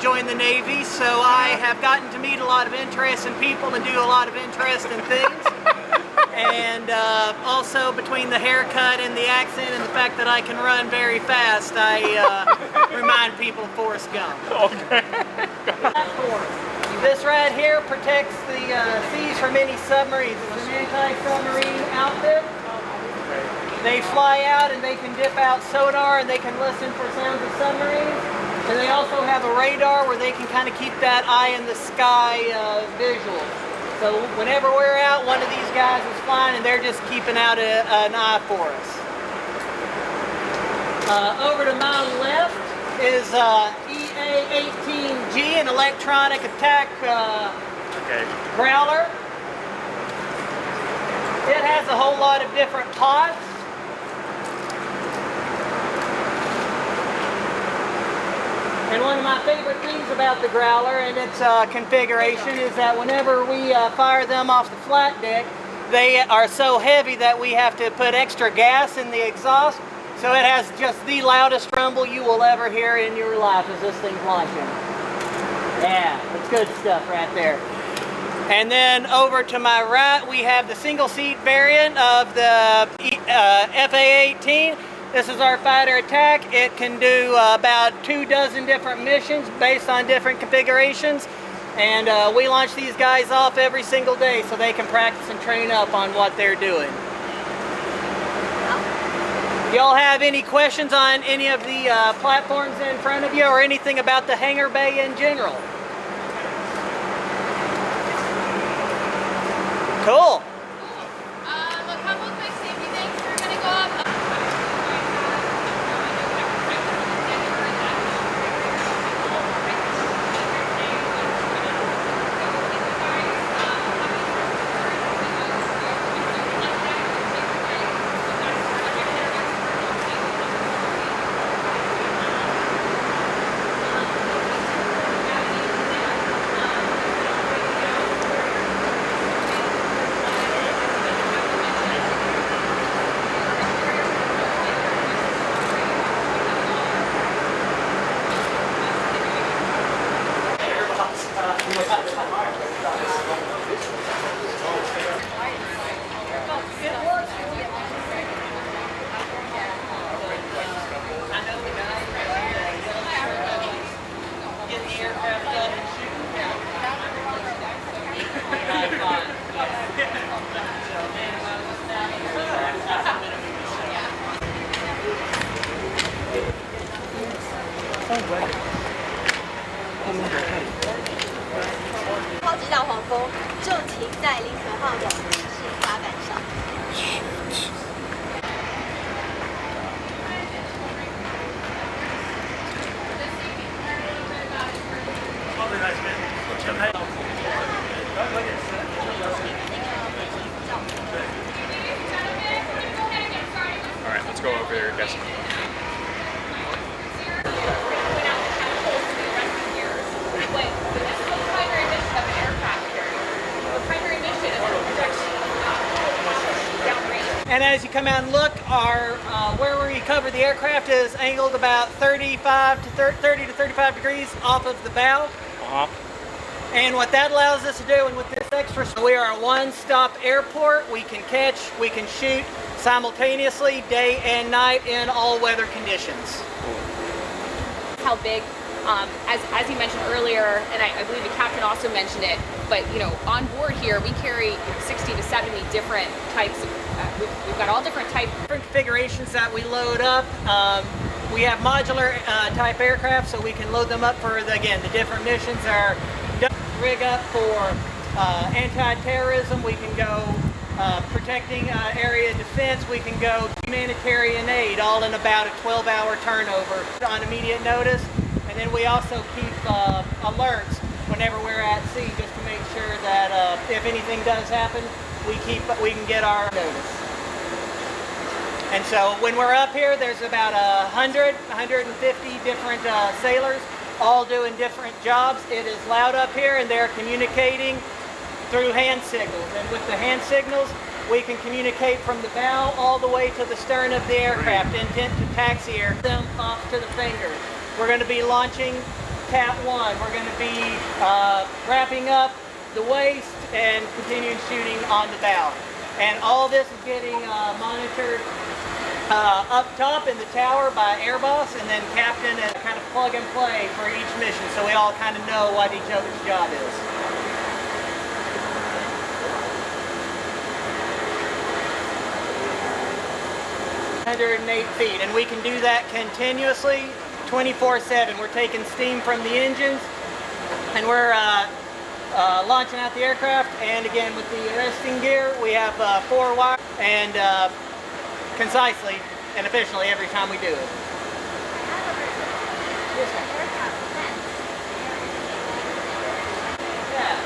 join the Navy, so I have gotten to meet a lot of interesting people and do a lot of interesting things. And also between the haircut and the accent and the fact that I can run very fast, I remind people of Forrest Gump. Okay. This right here protects the seas from any submarines. It's an anti-submarine outfit. They fly out and they can dip out sonar and they can listen for sounds of submarines. And they also have a radar where they can kind of keep that eye in the sky visual. So whenever we're out, one of these guys is flying and they're just keeping out an eye for us. Over to my left is EA-18G, an electronic attack growler. It has a whole lot of different pods. And one of my favorite things about the growler and its configuration is that whenever we fire them off the flat deck, they are so heavy that we have to put extra gas in the exhaust. So it has just the loudest rumble you will ever hear in your life as this thing's launching. Yeah, it's good stuff right there. And then over to my right, we have the single seat variant of the FA-18. This is our fighter attack. It can do about 24 different missions based on different configurations. And we launch these guys off every single day so they can practice and train up on what they're doing. Y'all have any questions on any of the platforms in front of you or anything about the hangar bay in general? Cool. A couple quick safety things. We're going to go up.超级大黄蜂就停在林肯号的试发板上。All right, let's go over there, guys. And as you come out and look, our where we cover the aircraft is angled about 30 to 35 degrees off of the bow. And what that allows us to do, and with this extra, we are a one-stop airport. We can catch, we can shoot simultaneously, day and night, in all weather conditions. How big, as you mentioned earlier, and I believe the captain also mentioned it, but on board here we carry 60 to 70 different types of, we've got all different configurations that we load up. We have modular type aircraft, so we can load them up for, again, the different missions. Our rig up for anti-terrorism, we can go protecting area defense, we can go humanitarian aid, all in about a 12-hour turnover on immediate notice. And then we also keep alerts whenever we're at sea, just to make sure that if anything does happen, we can get our notice. And so when we're up here, there's about 150 different sailors, all doing different jobs. It is loud up here, and they're communicating through hand signals. And with the hand signals, we can communicate from the bow all the way to the stern of the aircraft, intent to taxi them off to the fingers. We're going to be launching Cat 1. We're going to be wrapping up the waist and continuing shooting on the bow. And all this is getting monitored up top in the tower by Air Boss, and then Captain is kind of plug and play for each mission, so we all kind of know what each other's job is. ...108 feet, and we can do that continuously, 24/7. We're taking steam from the engines, and we're launching out the aircraft. And again, with the arresting gear, we have 4 wires, and concisely and efficiently every time we do it. Yeah.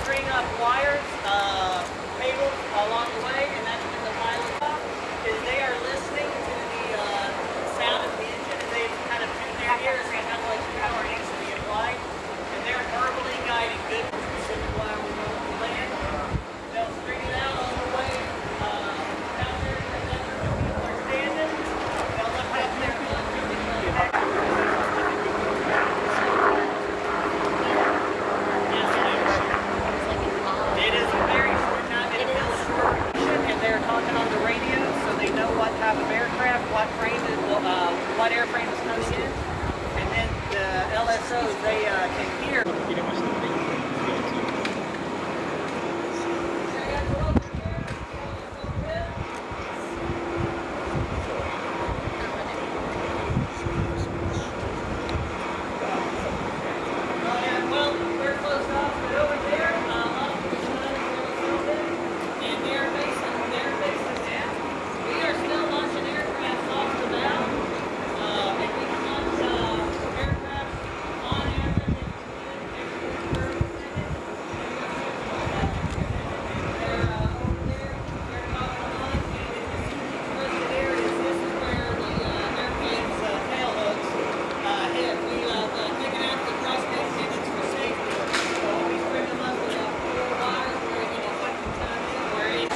String up wires, cables along the way, and that's when the pilot is they are listening to the sound of the engine, and they kind of tune their ears and how much power needs to be applied, and they're verbally guiding good specific while we go to land. They'll string it out all the way down there, and then when people are standing, they'll lift up their type of aircraft, what frame is, what airframe is coming in, and then the LSOs, they can hear. Well, we're close off, but over there, off to the side, and they're facing that. We are still launching aircraft off the bow, and we can launch aircraft on average every 30 seconds. They're over there, they're popping on, and if you see these rusted areas, this is where the airplane's tail hooks hit. We taken out the crosscut tickets for safety, so we string them up with 4 wires where you know what the time is, where it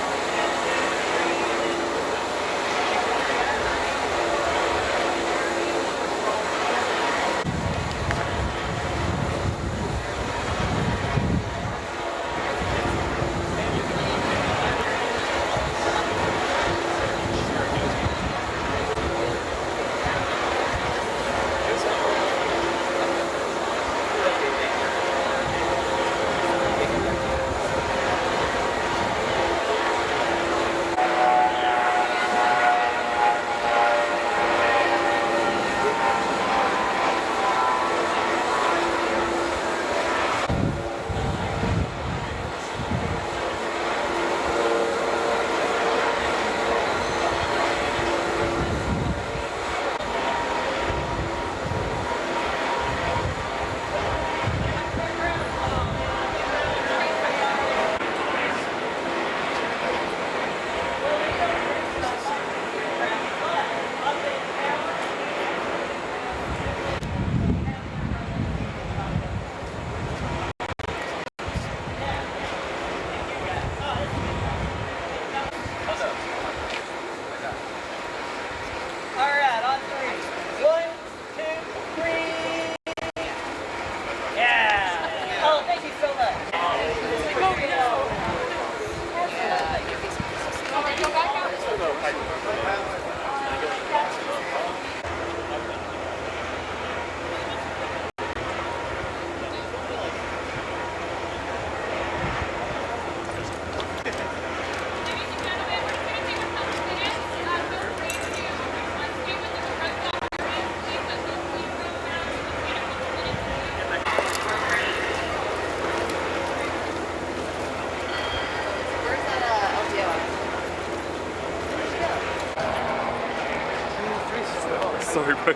Sorry, but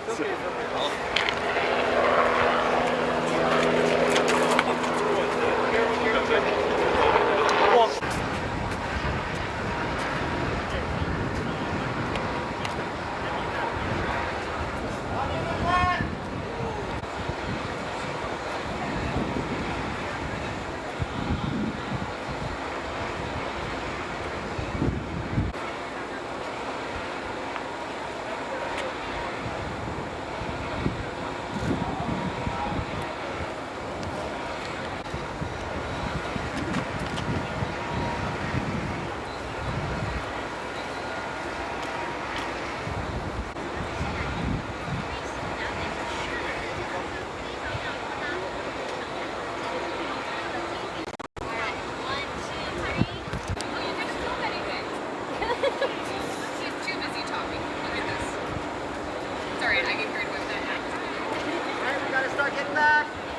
getting back.